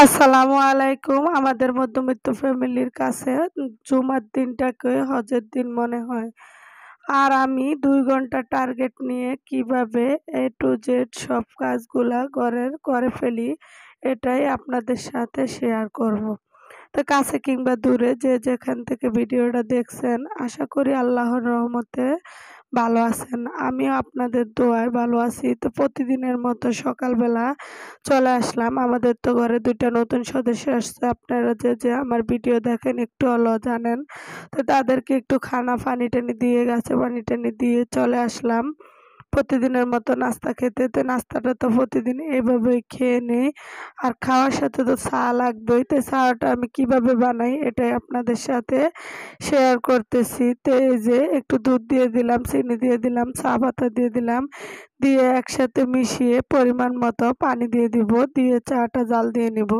আসসালামু আলাইকুম। আমাদের মধ্যবিত্ত ফ্যামিলির কাছে জুমার দিনটাকে হজের দিন মনে হয়। আর আমি ২ ঘন্টা টার্গেট নিয়ে কিভাবে A to Z সব কাজগুলা ঘরের করে ফেলি, এটাই আপনাদের সাথে শেয়ার করব। তো কাছে কিংবা দূরে যে যেখান থেকে ভিডিওটা দেখছেন, আশা করি আল্লাহর রহমতে ভালো আছেন। আমিও আপনাদের দোয়ায় ভালো আছি। তো প্রতিদিনের মতো সকালবেলা চলে আসলাম। আমাদের তো ঘরে ২ টা নতুন সদস্য আসছে। আপনারা যে আমার ভিডিও দেখেন একটু হলেও জানেন। তো তাদেরকে একটু খানা পানি-টানি দিয়ে গাছে পানি-টানি দিয়ে চলে আসলাম। প্রতিদিনের মতো নাস্তা খেতে। তো নাস্তাটা তো প্রতিদিন এভাবেই খেয়ে নেই। আর খাওয়ার সাথে তো চা লাগবেই। তো চাটা আমি কিভাবে বানাই এটাই আপনাদের সাথে শেয়ার করতেছি। তো এই যে একটু দুধ দিয়ে দিলাম, চিনি দিয়ে দিলাম, চা পাতা দিয়ে দিলাম। দিয়ে একসাথে মিশিয়ে পরিমাণ মতো পানি দিয়ে দিব। দিয়ে চাটা জাল দিয়ে নিব।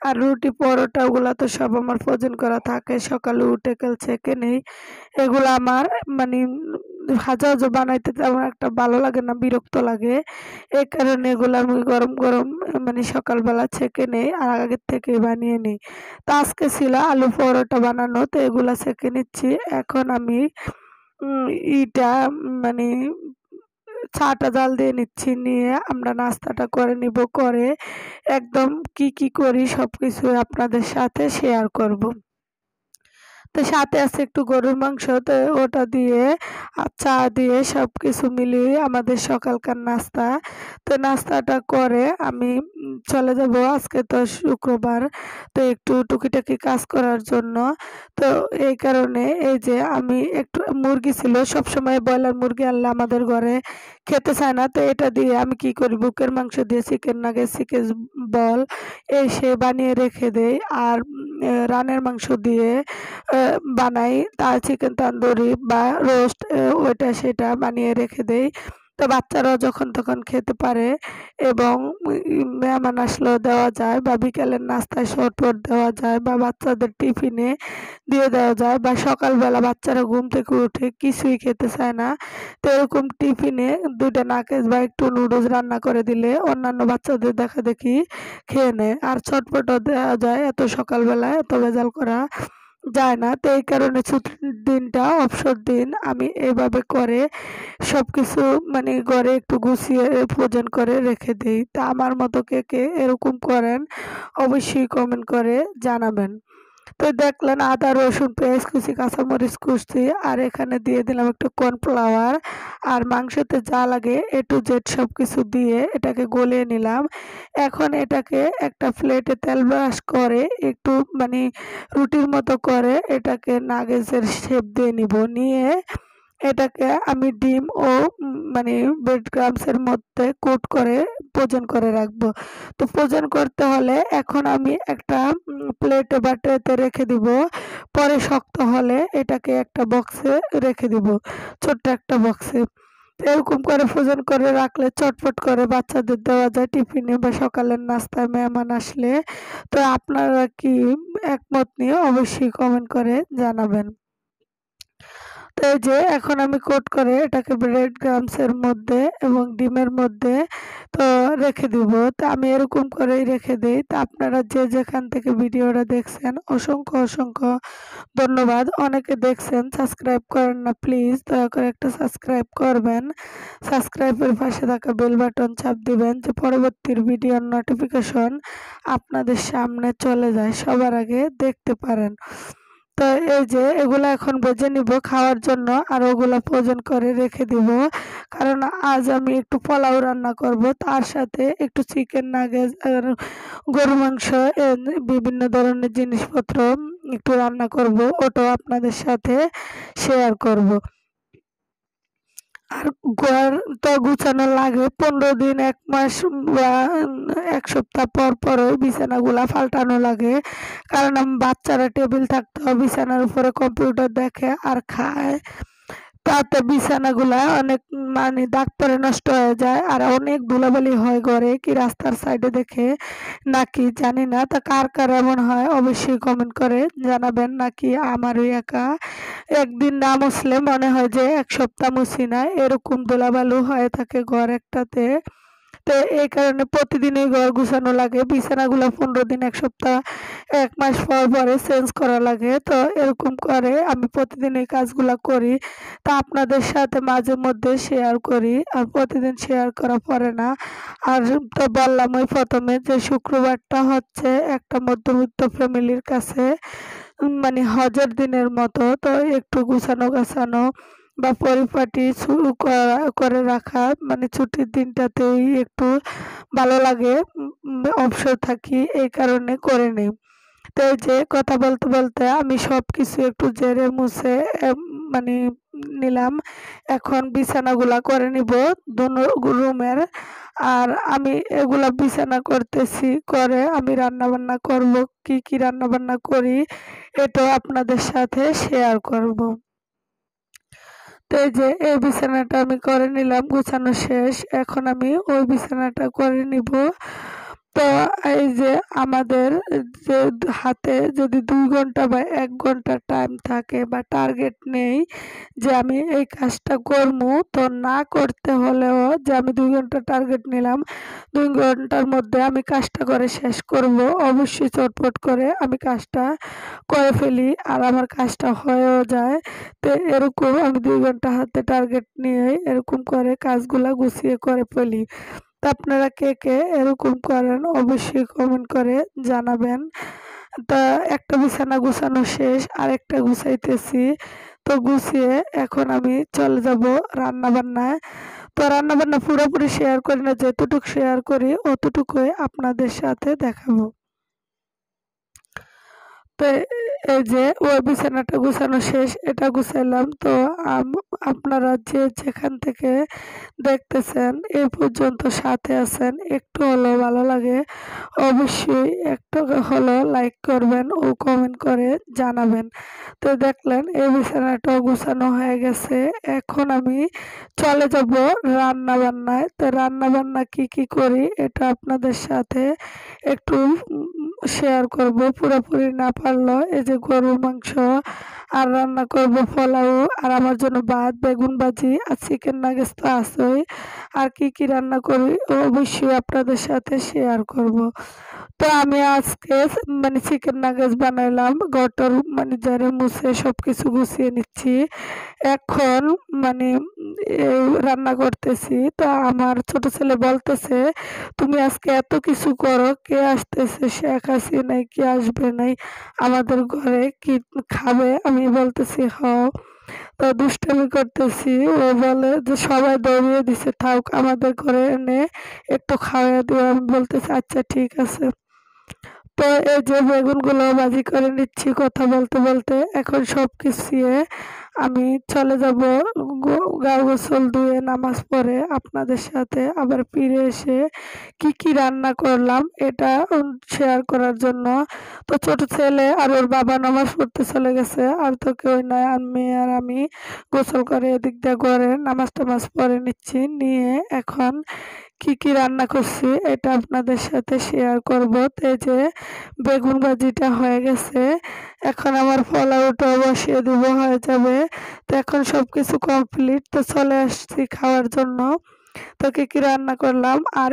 আর রুটি পরোটা ওগুলা তো সব আমার ফ্রোজেন করা থাকে। সকালে উঠে কেল ছেঁকে নেই। এগুলা আমার মানে ভাজা বানাইতে তেমন একটা ভালো লাগে না, বিরক্ত লাগে। এই কারণে এগুলা আমি গরম, গরম মানে সকালবেলা ছেঁকে নেই আর আগের থেকেই বানিয়ে নেই। তো আজকে ছিল আলু পরোটা বানানো। তো এগুলা ছেঁকে নিচ্ছি। এখন আমি উম ইটা মানে চাটা জাল দিয়ে নিচ্ছি। নিয়ে আমরা নাস্তাটা করে নিব। করে একদম কি করি সবকিছুই আপনাদের সাথে শেয়ার করব। তো সাথে আছে একটু গরুর মাংস। তো ওটা দিয়ে চা দিয়ে সবকিছু মিলিয়ে আমাদের সকালকার নাস্তা। তো নাস্তাটা করে আমি চলে যাব। আজকে তো শুক্রবার। তো একটু টুকিটাকি কাজ করার জন্য। তো এই কারণে এই যে আমি একটু মুরগি ছিল, সবসময় ব্রয়লার মুরগি আনলে আমাদের ঘরে খেতে চায় না। তো এটা দিয়ে আমি কি করি, বুকের মাংস দিয়ে চিকেন নাগেট, চিকেন বল এই সে বানিয়ে রেখে দেই। আর রানের মাংস দিয়ে বানাই, তার চিকেন তন্দুরি বা রোস্ট ওইটা সেটা বানিয়ে রেখে দেই। তো বাচ্চারাও যখন তখন খেতে পারে এবং মেহমান আসলেও দেওয়া যায় বা বিকেলের নাস্তায় শরবত দেওয়া যায় বা বাচ্চাদের টিফিনে দিয়ে দেওয়া যায় বা সকালবেলা বাচ্চারা ঘুম থেকে উঠে কিছুই খেতে চায় না। তো এরকম টিফিনে ২ টা নাকেস বা একটু নুডলস রান্না করে দিলে অন্যান্য বাচ্চাদের দেখাদেখি খেয়ে নেয়। আর চটপটও দেওয়া যায়, এত সকালবেলা এত ভেজাল করা যায় না। তো এই কারণে ছুটির দিনটা অবসর দিন আমি এভাবে করে সবকিছু মানে ঘরে একটু গুছিয়ে ভোজন করে রেখে দেই। তা আমার মতো কে এরকম করেন অবশ্যই কমেন্ট করে জানাবেন। তো দেখলেন আদা, রসুন, পেঁয়াজ কুচি, কাঁচামরিচ কুচি আর এখানে দিয়ে দিলাম একটু কর্নফ্লাওয়ার। আর মাংসতে যা লাগে A to Z সবকিছু দিয়ে এটাকে গলিয়ে নিলাম। এখন এটাকে একটা প্লেটে তেল ব্রাশ করে একটু মানে রুটির মতো করে এটাকে নাগেটসের শেপ দিয়ে নিব। নিয়ে এটাকে আমি ডিম ও মানে ব্রেড ক্রাম্বস এর মধ্যে কোট করে ফ্রোজেন করে রাখবো। তো ফ্রোজেন করতে হলে এখন আমি একটা প্লেটে বা ট্রেতে রেখে দিব। পরে শক্ত হলে এটাকে একটা বক্সে রেখে দিব, ছোট্ট একটা বক্সে। এরকম করে ফ্রোজেন করে রাখলে চটপট করে বাচ্চাদের দেওয়া যায় টিফিনে বা সকালের নাস্তায় মেহমান আসলে। তো আপনারা কি একমত নিয়ে অবশ্যই কমেন্ট করে জানাবেন। তো এই যে এখন আমি কোট করে এটাকে ব্রেড ক্রাম্বস এর মধ্যে এবং ডিমের মধ্যে তো রেখে দিব। তো আমি এরকম করেই রেখে দেই। তো আপনারা যে যেখান থেকে ভিডিওটা দেখছেন অসংখ্য ধন্যবাদ। অনেকে দেখছেন সাবস্ক্রাইব করেন না, প্লিজ দয়া করে একটা সাবস্ক্রাইব করবেন। সাবস্ক্রাইবের পাশে থাকা বেল বাটন চাপ দিবেন যে পরবর্তীর ভিডিওর নোটিফিকেশন আপনাদের সামনে চলে যায়, সবার আগে দেখতে পারেন। তো এই যে এগুলা এখন ভেজে নিব খাওয়ার জন্য আর ওগুলা ফ্রোজেন করে রেখে দিব। কারণ আজ আমি একটু পোলাও রান্না করব, তার সাথে একটু চিকেন নাগেটস আর গরুর মাংস বিভিন্ন ধরনের জিনিসপত্র একটু রান্না করব, ওটাও আপনাদের সাথে শেয়ার করব। আর ঘর তো গুছানো লাগে ১৫ দিন ১ মাস বা ১ সপ্তাহ পর ওই বিছানাগুলা পাল্টানো লাগে। কারণ বাচ্চারা টেবিল থাকতে বিছানার উপরে কম্পিউটার দেখে আর খায়। তাতে বিছানাগুলা অনেক মানে দাগ পড়ে নষ্ট হয়ে যায় আর অনেক ধুলাবালি হয় ঘরে, কি রাস্তার সাইডে দেখে নাকি জানি না। তা কার এমন হয় অবশ্যই কমেন্ট করে জানাবেন। নাকি আমারই একা, একদিন না মুছলে মনে হয় যে ১ সপ্তাহ মুছি না, এরকম ধুলাবালু হয়ে থাকে ঘর একটাতে। তো এই কারণে প্রতিদিনই ঘর গুছানো লাগে। বিছানাগুলো 15 দিন, 1 সপ্তাহ, 1 মাস পর পরে চেঞ্জ করা লাগে। তো এরকম করে আমি প্রতিদিন এই কাজগুলা করি। তা আপনাদের সাথে মাঝে মধ্যে শেয়ার করি। আর প্রতিদিন শেয়ার করা পড়ে না। আর তো বললামই ১ম এ যে শুক্রবারটা হচ্ছে একটা মধ্যবিত্ত ফ্যামিলির কাছে মানে হজের দিনের মতো। তো একটু গুছানো-গাছানো বা পরিপাটি শুরু করে রাখা মানে ছুটির দিনটাতেই একটু ভালো লাগে। অবসর থাকি এই কারণে করে নেই। তো এই যে কথা বলতে বলতে আমি সবকিছু একটু ঝেড়ে মুছে মানে নিলাম। এখন বিছানাগুলা করে নিব দোনো রুমের। আর আমি এগুলা বিছানা করতেছি, করে আমি রান্নাবান্না করব। কি রান্নাবান্না করি এটাও আপনাদের সাথে শেয়ার করব। তো এই যে এই বিছানাটা আমি করে নিলাম, গুছানো শেষ। এখন আমি ওই বিছানাটা করে নিব। তো এই যে আমাদের যে হাতে যদি ২ ঘন্টা বা ১ ঘন্টা টাইম থাকে বা টার্গেট নেই যে আমি এই কাজটা করবো, তো না করতে হলেও যে আমি ২ ঘন্টা টার্গেট নিলাম, ২ ঘন্টার মধ্যে আমি কাজটা করে শেষ করব। অবশ্যই চটপট করে আমি কাজটা করে ফেলি আর আমার কাজটা হয়েও যায়। তো এরকম আমি ২ ঘন্টা হাতে টার্গেট নিয়ে এরকম করে কাজগুলা গুছিয়ে করে ফেলি। তো আপনারা কে এরকম করেন অবশ্যই কমেন্ট করে জানাবেন। তা একটা বিছানা গুছানো শেষ, আরেকটা গুছাইতেছি। তো গুছিয়ে এখন আমি চলে যাব রান্নাবান্নায়। তো রান্নাবান্না পুরোপুরি শেয়ার করি না, যতটুকু শেয়ার করি অতটুকুই আপনাদের সাথে দেখাবো। তো এই যে ওই বিছানাটা গুছানো শেষ, এটা গুছাইলাম। তো আপনারা যে যেখান থেকে দেখতেছেন এ পর্যন্ত সাথে আছেন, একটু হলেও ভালো লাগে অবশ্যই একটু হলেও লাইক করবেন ও কমেন্ট করে জানাবেন। তো দেখলেন এই বিছানাটাও গুছানো হয়ে গেছে। এখন আমি চলে যাব রান্না বান্নায়। তো রান্না বান্না কি করি এটা আপনাদের সাথে একটু শেয়ার করব। পুরোপুরি না পারলেও এই যে গরুর মাংস আর রান্না করব পোলাও, আর আমার জন্য ভাত, বেগুন ভাজি আর চিকেন নাগেটস তো আছেই। আর কি রান্না করি অবশ্যই আপনাদের সাথে শেয়ার করব। তো আমি আজকে মানে চিকেন নাগেটস বানাইলাম। ঘরটার মানে ঝাড়ু মুছে সবকিছু গুছিয়ে নিচ্ছি। এখন মানে রান্না করতেছি। তো আমার ছোট ছেলে বলতেছে, "তুমি আজকে এত কিছু করো, কে আসতেছে? শেখ হাসিনা কি আসবে নাই? আমাদের ঘরে কি খাবে?" আমি বলতেছি, "হ।" তো দুষ্টামি করতেছি। ও বলে যে, "সবাই দৌড়িয়ে দিছে, থাক আমাদের ঘরে এনে একটু খাওয়াইয়া দিও।" আমি বলতেছি, "আচ্ছা ঠিক আছে।" তো এই যে বেগুনগুলো ভাজি করে নিচ্ছি কথা বলতে বলতে। এখন সব গুছিয়ে আমি চলে যাব গা গোসল ধুয়ে নামাজ পড়ে আপনাদের সাথে আবার ফিরে এসে কি রান্না করলাম এটা শেয়ার করার জন্য। তো ছোট ছেলে আর ওর বাবা নামাজ পড়তে চলে গেছে, আর তো কেউ নাই। আমি আর আমি গোসল করে এদিক দিয়ে ঘরে নামাজ টামাজ পড়ে নিচ্ছি। নিয়ে এখন কি রান্না করছি এটা আপনাদের সাথে শেয়ার করব। তো এই যে বেগুন ভাজিটা হয়ে গেছে, এখন আমার পোলাওটাও বসিয়ে দিব, হয়ে যাবে। তো এখন সবকিছু কমপ্লিট, তো চলে আসছি খাওয়ার জন্য। তো কি রান্না করলাম আর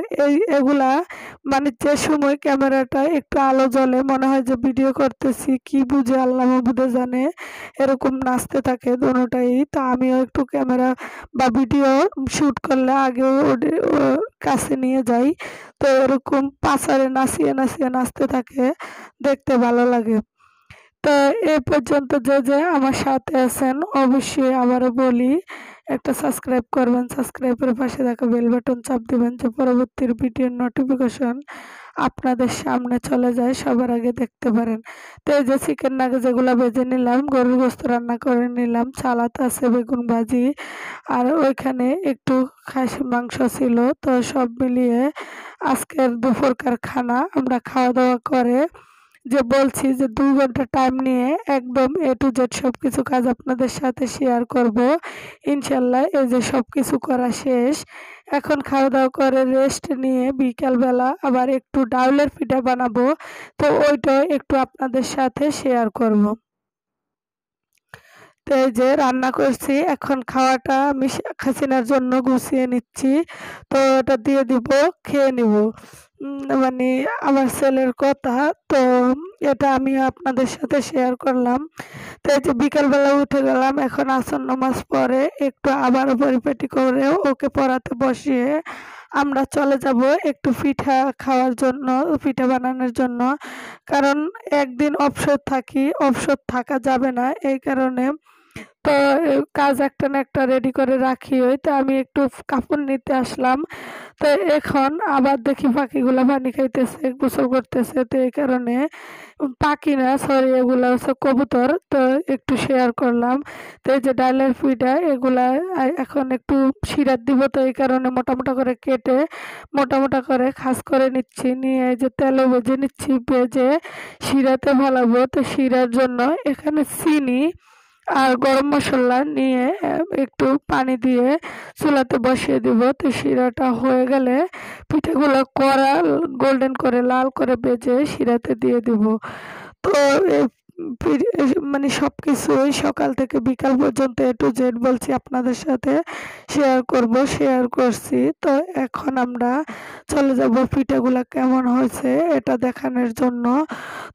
এগুলা মানে যে সময় ক্যামেরাটা একটু আলো জ্বলে মনে হয় যে ভিডিও করতেছি, কি বুঝে আল্লাহ মাবুদে জানে, এরকম নাচতে থাকে দোনোটাই। তো আমিও একটু ক্যামেরা বা ভিডিও শুট করলে আগে কাছে নিয়ে যাই। তো এরকম পাছারে নাচিয়ে নাচতে থাকে, দেখতে ভালো লাগে। তো এ পর্যন্ত যে আমার সাথে আছেন অবশ্যই আবারও বলি একটা সাবস্ক্রাইব করবেন, সাবস্ক্রাইবের পাশে থাকা বেল বাটন চাপ দিবেন যে পরবর্তী ভিডিওর নোটিফিকেশন আপনাদের সামনে চলে যায়, সবার আগে দেখতে পারেন। তো এই যে চিকেন নাগেটস যেগুলো ভেজে নিলাম, গরুর গোশত রান্না করে নিলাম, সালাদ আছে, বেগুন ভাজি, আর ওইখানে একটু খাসি মাংস ছিল। তো সব মিলিয়ে আজকের দুপুরকার খানা আমরা খাওয়া দাওয়া করে যে বলছি যে ২ ঘন্টা টাইম নিয়ে একদম A to Z সবকিছু কাজ আপনাদের সাথে শেয়ার করব ইনশাল্লাহ। এই যে সবকিছু করা শেষ, এখন খাওয়া দাওয়া করে রেস্ট নিয়ে বিকালবেলা আবার একটু ডাউলের পিঠা বানাবো। তো ওইটাও একটু আপনাদের সাথে শেয়ার করব। তো এই যে রান্না করছি, এখন খাওয়াটা আমি শেখ হাসিনার জন্য গুছিয়ে নিচ্ছি। তো ওটা দিয়ে দিব, খেয়ে নিব। মানে আমার ছেলের কথা, তো এটা আমি আপনাদের সাথে শেয়ার করলাম। তো এই যে বিকালবেলা উঠে গেলাম, এখন আসর নামাজ পড়ে একটু আবারও পরিপাটি করে ওকে পড়াতে বসিয়ে আমরা চলে যাব একটু পিঠা খাওয়ার জন্য, পিঠা বানানোর জন্য। কারণ একদিন অবসর থাকি, অবসর থাকা যাবে না, এই কারণে তো কাজ একটা না একটা রেডি করে রাখি। ওই তো আমি একটু কাপড় নিতে আসলাম। তো এখন আবার দেখি পাখিগুলা পানি খাইতেছে, গোসল করতেছে। তো এই কারণে পাখি না, সরি, এগুলা হচ্ছে কবুতর। তো একটু শেয়ার করলাম। তো এই যে ডালের পিঠা, এগুলা এখন একটু শিরাত দিব। তো এই কারণে মোটা মোটা করে কেটে মোটা মোটা করে খাস করে নিচ্ছি, নিয়ে এই যে তেলে ভেজে নিচ্ছি, ভেজে শিরাতে ভালাবো। তো শিরার জন্য এখানে চিনি আর গরম মসলা নিয়ে একটু পানি দিয়ে চুলাতে বসিয়ে দিব। তো শিরাটা হয়ে গেলে পিঠাগুলো কড়া গোল্ডেন করে লাল করে ভেজে শিরাতে দিয়ে দিব। তো মানে সবকিছুই সকাল থেকে বিকাল পর্যন্ত A to Z বলছি আপনাদের সাথে শেয়ার করব, শেয়ার করছি। তো এখন আমরা চলে যাব পিঠাগুলা কেমন হয়েছে এটা দেখানোর জন্য।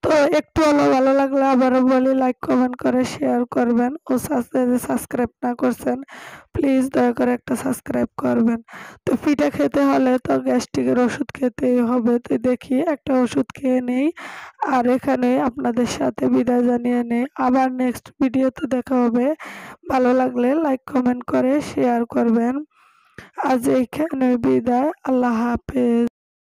তো একটু হলেও ভালো লাগলে আবারও বলি লাইক কমেন্ট করে শেয়ার করবেন, ও সাবস্ক্রাইব না করছেন প্লিজ দয়া করে একটা সাবস্ক্রাইব করবেন। তো পিঠা খেতে হলে তো গ্যাস্ট্রিকের ওষুধ খেতেই হবে। তো দেখি একটা ওষুধ খেয়ে নেই, আর এখানে আপনাদের সাথে বিদায় জানিয়ে নেই। আবার নেক্সট ভিডিওতে দেখা হবে। ভালো লাগলে লাইক কমেন্ট করে শেয়ার করবেন। আজ এইখানে বিদায়, আল্লাহ হাফেজ।